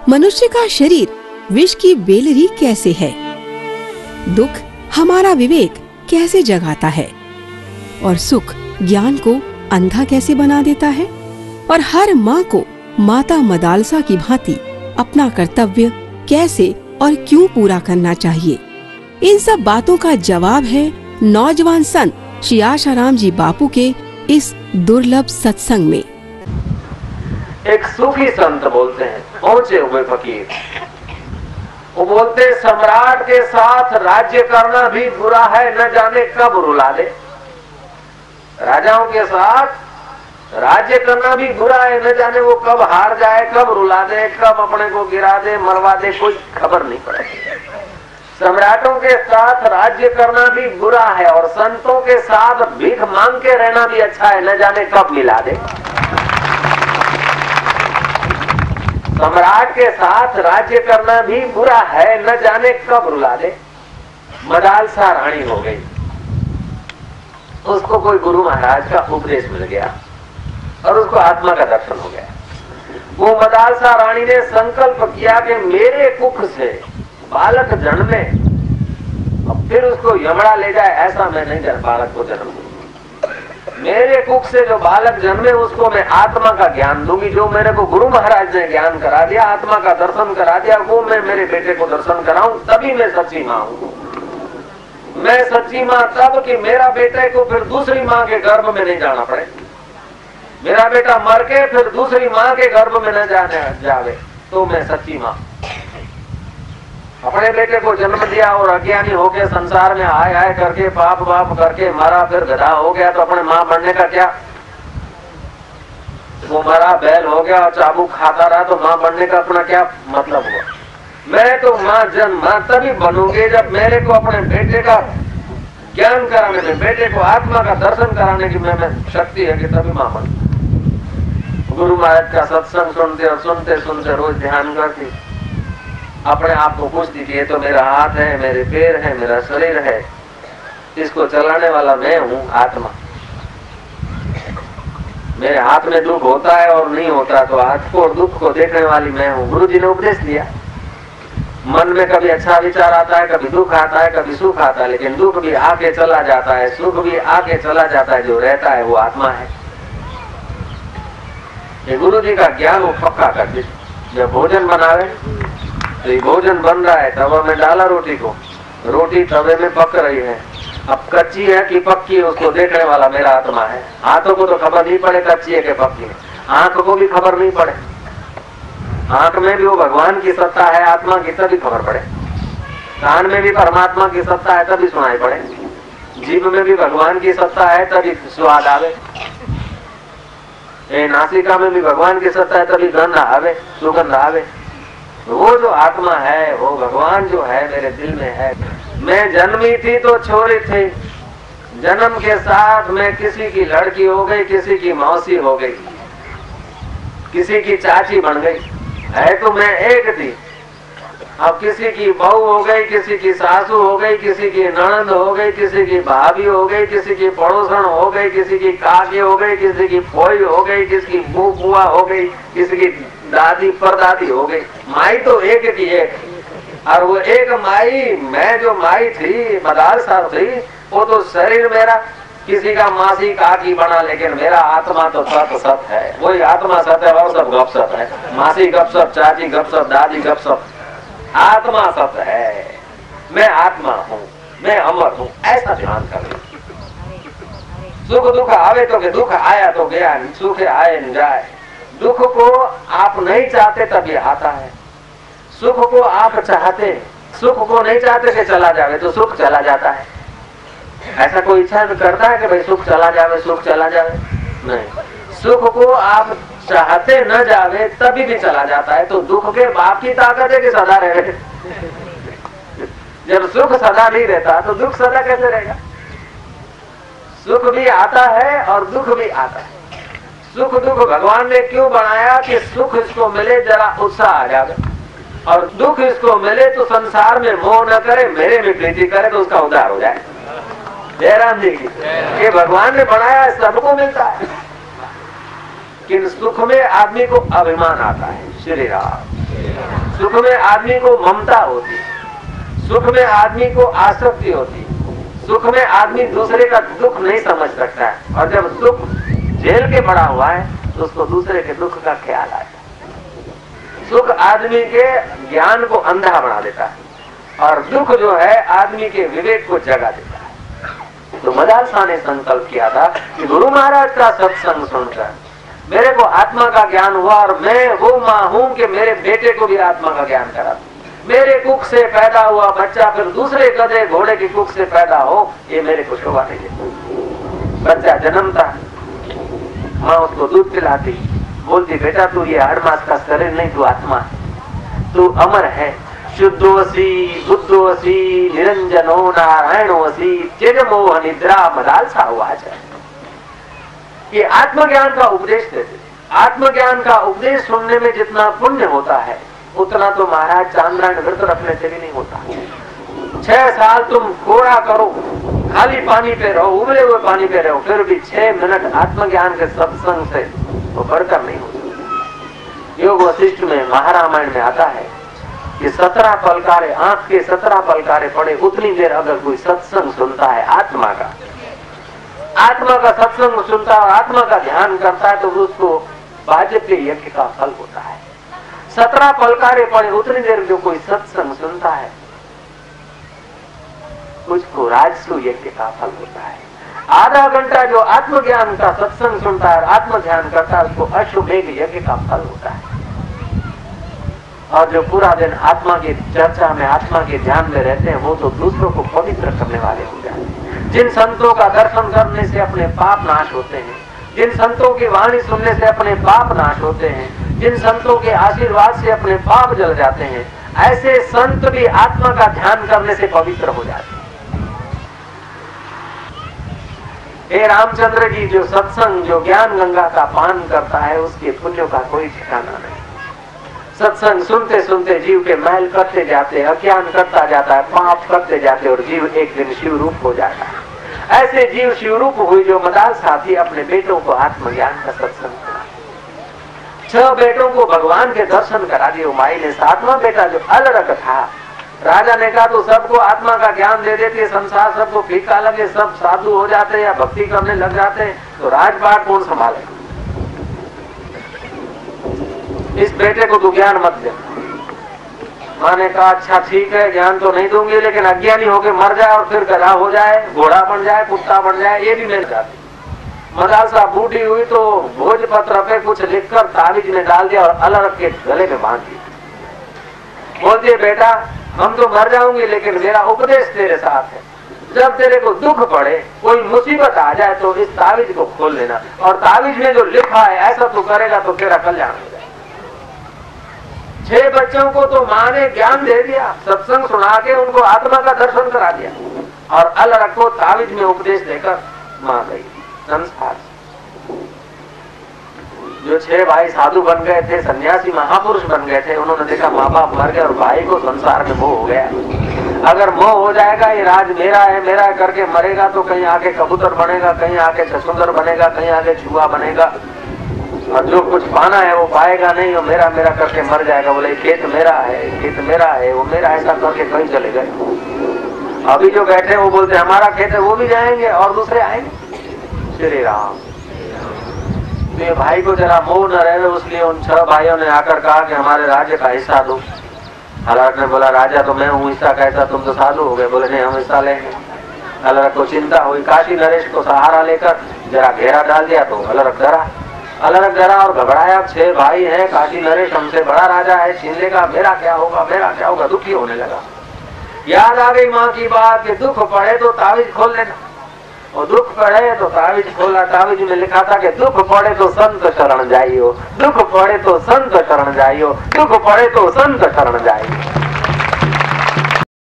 मनुष्य का शरीर विष की बेलरी कैसे है, दुख हमारा विवेक कैसे जगाता है, और सुख ज्ञान को अंधा कैसे बना देता है, और हर माँ को माता मदालसा की भांति अपना कर्तव्य कैसे और क्यों पूरा करना चाहिए। इन सब बातों का जवाब है नौजवान संत श्री आशाराम जी बापू के इस दुर्लभ सत्संग में। एक सूफी संत बोलते हैं, पहुंचे हुए फकीर, वो बोलते सम्राट के साथ राज्य करना भी बुरा है, न जाने कब रुला दे। राजाओं के साथ राज्य करना भी बुरा है, न जाने वो कब हार जाए, कब रुला दे, कब अपने को गिरा दे, मरवा दे, कोई खबर नहीं पड़े। सम्राटों के साथ राज्य करना भी बुरा है और संतों के साथ भीख मांग के रहना भी अच्छा है, न जाने कब मिला दे। सम्राट के साथ राज्य करना भी बुरा है, न जाने कब रुला दे। मदालसा रानी हो गई, उसको कोई गुरु महाराज का उपदेश मिल गया और उसको आत्मा का दर्शन हो गया। वो मदालसा रानी ने संकल्प किया कि मेरे कुख से बालक जन्मे और फिर उसको यमड़ा ले जाए, ऐसा मैं नहीं कर बालक को जन्म दूं। मेरे कुख से जो बालक जन्मे उसको मैं आत्मा का ज्ञान दूंगी, जो मेरे को गुरु महाराज ने ज्ञान करा दिया, आत्मा का दर्शन करा दिया, वो मैं मेरे बेटे को दर्शन कराऊं, तभी मैं सच्ची माँ हूं। मैं सच्ची माँ तब कि मेरा बेटे को फिर दूसरी माँ के गर्भ में नहीं जाना पड़े, मेरा बेटा मर के फिर दूसरी माँ के गर्भ में न जाने जावे, तो मैं सच्ची माँ। अपने बेटे को जन्म दिया और अज्ञानी होके संसार में आए आए करके पाप वाप करके मरा, फिर गधा हो गया, तो अपने माँ बनने का क्या? वो मरा बैल हो गया और चाबुक खाता रहा, तो माँ बनने का अपना क्या मतलब हुआ? मैं तो माँ तभी बनूंगी जब मेरे को अपने बेटे का ज्ञान कराने में, बेटे को आत्मा का दर्शन कराने की मैं शक्ति है कि तभी माँ बनूंगी। गुरु महाराज का सत्संग सुनते और सुनते सुनते रोज ध्यान करती, अपने आप को पूछती थी, ये तो मेरा हाथ है, मेरे पैर है, मेरा शरीर है, इसको चलाने वाला मैं हूँ आत्मा। मेरे हाथ में दुख होता है और नहीं होता, तो हाथ को और दुख को देखने वाली मैं हूँ। गुरु जी ने उपदेश दिया, मन में कभी अच्छा विचार आता है, कभी दुख आता है, कभी सुख आता है, लेकिन दुख भी आके चला जाता है, सुख भी आके चला जाता है, जो रहता है वो आत्मा है। ये गुरु जी का ज्ञान वो पक्का कर दी। जब भोजन बनावे तो ये भोजन बन रहा है, तवा में डाला रोटी को, रोटी तवे में पक रही है, अब कच्ची है कि पक्की है उसको देखने वाला मेरा आत्मा है। हाथों को तो खबर नहीं पड़े कच्ची है कि पक्की है, आंख को भी खबर नहीं पड़े, आंख में भी वो भगवान की सत्ता है आत्मा की, तभी खबर पड़े। कान में भी परमात्मा की सत्ता है तभी सुनाई पड़े, जीभ में भी भगवान की सत्ता है तभी स्वाद आवे, नासिका में भी भगवान की सत्ता है तभी गंध आवे, सुगंध आवे। वो जो आत्मा है, वो भगवान जो है मेरे दिल में है। मैं जन्मी थी तो छोरी थी, जन्म के साथ मैं किसी की लड़की हो गई, किसी की मौसी हो गई, किसी की चाची बन गई, है तो मैं एक थी। अब किसी की बहू हो गई, किसी की सासू हो गई, किसी की ननंद हो गई, किसी की भाभी हो गई, किसी की पड़ोसन हो गई, किसी की काकी हो गई, किसी की फोई हो गई, किसी की बुआ हो गई, किसी की दादी परदादी हो गई। माई तो एक की एक, और वो एक माई, मैं जो माई थी मदालसा थी, वो तो शरीर मेरा किसी का मासी काकी बना, लेकिन मेरा आत्मा तो सत है। वही आत्मा सत है और सब गपसप है, मासी गपसप, चाची गपसप, दादी गपसप, आत्मा सत है। मैं आत्मा हूँ, मैं अमर हूँ, ऐसा ध्यान करें। सुख दुख आवे तो के दुख आया तो गया, सुख आए न जाए। दुख को आप नहीं चाहते तभी आता है, सुख को आप चाहते, सुख को नहीं चाहते कि चला जावे तो सुख चला जाता है। ऐसा कोई इच्छा करता है कि भाई सुख चला जावे, सुख चला जावे? नहीं, सुख को आप चाहते न जावे तभी भी चला जाता है। तो दुख के बाप की ताकत है कि सदा रहे। जब सुख सदा नहीं रहता तो दुख सदा कैसे रहेगा? सुख भी आता है और दुख भी आता है। सुख दुख भगवान ने क्यों बनाया कि सुख इसको मिले जरा उत्साह आ जाए, और दुख इसको मिले तो संसार में मोह न करे, मेरे में प्रीति करे तो उसका उद्धार हो जाए। जयराम जी की ये भगवान ने बनाया, सबको मिलता है, कि सुख में आदमी को अभिमान आता है। श्री राम। सुख में आदमी को ममता होती, सुख में आदमी को आसक्ति होती, सुख में आदमी दूसरे का दुख नहीं समझ सकता है, और जब सुख झेल के बड़ा हुआ है तो उसको दूसरे के दुख का ख्याल आता है। सुख आदमी के ज्ञान को अंधा बना देता है, और दुख जो है आदमी के विवेक को जगा देता है। तो मदाल शाह ने संकल्प किया था कि गुरु महाराज का सत्संग सुनकर मेरे को आत्मा का ज्ञान हुआ, और मैं वो माँ हूं कि मेरे बेटे को भी आत्मा का ज्ञान करा। मेरे कुख से पैदा हुआ बच्चा फिर दूसरे गधे घोड़े की कुख से पैदा हो, ये मेरे को शोभा नहीं देता। बच्चा जन्मता, माँ उसको दूध पिलाती, बोलती बेटा तू ये 8 मास का शरीर नहीं, तू आत्मा है, तू अमर है, शुद्धोसी बुद्धोसी निरंजनो नारायणोसी चिरमोह निद्रा मदाल साहुआच है। ये आत्मज्ञान का उपदेश देते। आत्मज्ञान का उपदेश सुनने में जितना पुण्य होता है उतना तो महाराज चांद्रायण व्रत रखने से भी नहीं होता। 6 साल तुम कोड़ा करो, खाली पानी पे रहो, उबले हुए पानी पे रहो, फिर भी 6 मिनट आत्मज्ञान के सत्संग से वो बढ़कर नहीं होता। योग वशिष्ठ में महारामायण में आता है कि 17 पलकारे, आंख के 17 पलकारे पड़े उतनी देर अगर कोई सत्संग सुनता है आत्मा का सत्संग सुनता है और आत्मा का ध्यान करता है तो उसको वाजपेय यज्ञ का फल होता है। 17 पलकारे पड़े उतनी देर जो कोई सत्संग सुनता है उसको राजसू यज्ञ का फल होता है। आधा घंटा जो आत्मज्ञान का सत्संग सुनता है, आत्म ध्यान करता है, उसको अश्वमेघ यज्ञ का फल होता है। और जो पूरा दिन आत्मा की चर्चा में, आत्मा के ध्यान में रहते हैं, वो तो दूसरों को पवित्र करने वाले हो जाते हैं। जिन संतों का दर्शन करने से अपने पाप नाश होते हैं, जिन संतों की वाणी सुनने से अपने पाप नाश होते हैं, जिन संतों के आशीर्वाद से अपने पाप जल जाते हैं, ऐसे संत भी आत्मा का ध्यान करने से पवित्र हो जाते हैं। हे रामचंद्र जी, जो सत्संग, जो ज्ञान गंगा का पान करता है उसके पुण्यों का कोई ठिकाना नहीं। सत्संग सुनते सुनते जीव के मैल करते जाते, अज्ञान करता जाता है, पाप करते जाते और जीव एक दिन शिव रूप हो जाता है। ऐसे जीव शिव रूप हुई जो मदाल साथी अपने बेटों को आत्मज्ञान का सत्संग करा। 6 बेटों को भगवान के दर्शन करा दिए। माई ने 7वां बेटा जो अलरक था, राजा ने कहा तो सबको आत्मा का ज्ञान दे देती है, संसार सबको फीका लगे, सब साधु हो जाते या भक्ति करने लग जाते हैं, तो राजपाट कौन संभाले? इस बेटे को तू ज्ञान मत दे। माँ ने कहा अच्छा ठीक है, ज्ञान तो नहीं दूंगी, लेकिन अज्ञानी होके मर जाए और फिर गधा हो जाए, घोड़ा बन जाए, कुत्ता बन जाए, ये भी मिल जाती। मदाल साहब बूढ़ी हुई तो भोजपत्र पे कुछ लिखकर ताबीज में डाल दिया और अलरक के गले में बांध दिया। बोलती है बेटा हम तो मर जाऊंगी, लेकिन मेरा उपदेश तेरे साथ है। जब तेरे को दुख पड़े, कोई मुसीबत आ जाए तो इस ताबीज को खोल लेना, और ताबीज में जो लिखा है ऐसा तू करेगा तो तेरा कल्याण हो जाए। 6 बच्चों को तो माँ ने ज्ञान दे दिया, सत्संग सुना के उनको आत्मा का दर्शन करा दिया, और अलरक को ताबीज में उपदेश देकर माँ गई संसार। जो 6 भाई साधु बन गए थे, सन्यासी महापुरुष बन गए थे, उन्होंने देखा माँ बाप मर गए और भाई को संसार में मोह हो गया। अगर मोह हो जाएगा, ये राज मेरा है करके मरेगा तो कहीं आके कबूतर बनेगा, कहीं आके छछूंदर बनेगा, कहीं आके चूहा बनेगा, और जो कुछ पाना है वो पाएगा नहीं, और मेरा मेरा करके मर जाएगा। बोले खेत मेरा है, वो मेरा, ऐसा करके कहीं चले गए। अभी जो बैठे वो बोलते हमारा खेत है, वो भी जाएंगे और दूसरे आएंगे। श्री राम। तो भाई को जरा मोह न रहे, उसलिए उन 6 भाइयों ने आकर कहा कि हमारे राज्य का हिस्सा दो। अलरक ने बोला राजा तो मैं हूँ, हिस्सा कैसा, तुम तो साधु हो गए। बोले नहीं हम हिस्सा लेंगे। अलरक को चिंता हुई, काशी नरेश को सहारा लेकर जरा घेरा डाल दिया तो अलरक डरा और घबराया। 6 भाई हैं, काशी नरेश हमसे बड़ा राजा है, छीन लेगा, मेरा क्या होगा, दुखी होने लगा। याद आ गई माँ की बात कि दुख पड़े तो ताबीज खोल लेना, और दुख पड़े तो ताबीज खोला। ताबीज में लिखा था कि दुख पड़े तो संत शरण जाइयो, दुख पड़े तो संत शरण जाइयो, दुख पड़े तो संत शरण जाइयो।